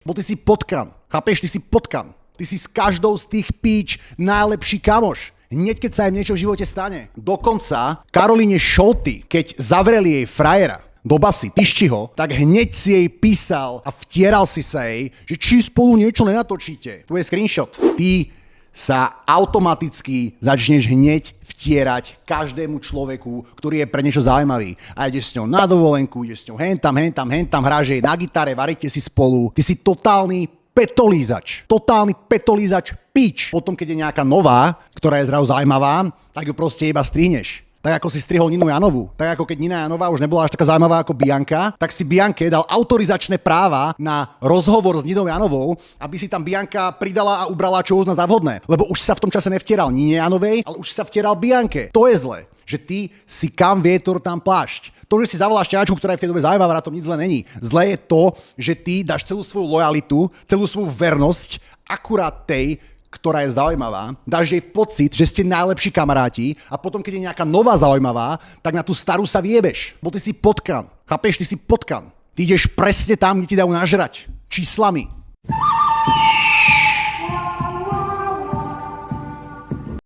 Bo ty si potkan. Chápeš? Ty si potkan. Ty si s každou z tých píč najlepší kamoš. Hneď keď sa im niečo v živote stane. Dokonca Karolíne Šolty, keď zavreli jej frajera do basy, pišči ho, tak hneď si jej písal a vtieral si sa jej, že či spolu niečo nenatočíte. Tu je screenshot. Ty sa automaticky začneš hneď vtierať každému človeku, ktorý je pre niečo zaujímavý. A ideš s ňou na dovolenku, ideš s ňou hentam, hráš jej na gitare, varíte si spolu. Ty si totálny petolízač. Totálny petolízač pič. Potom, keď je nejaká nová, ktorá je zrazu zaujímavá, tak ju proste iba strihneš. Tak ako si strihol Ninu Janovu. Tak ako keď Nina Janová už nebola až taká zaujímavá ako Bianka, tak si Bianke dal autorizačné práva na rozhovor s Ninou Janovou, aby si tam Bianka pridala a ubrala, čo uzná za vhodné. Lebo už sa v tom čase nevtieral Nine Janovej, ale už sa vtieral Bianke. To je zle, že ty si kam vietor, tam plášť. To, že si zavoláš ťačku, ktorá je v tej dobe zaujímavá, na tom nič zle není. Zle je to, že ty dáš celú svoju lojalitu, celú svoju vernosť akurát tej, ktorá je zaujímavá, dáš jej pocit, že ste najlepší kamaráti a potom, keď je nejaká nová zaujímavá, tak na tú starú sa viebeš. Bo ty si potkan. Chápeš? Ty si potkan. Ty ideš presne tam, kde ti dajú nažrať. Číslami.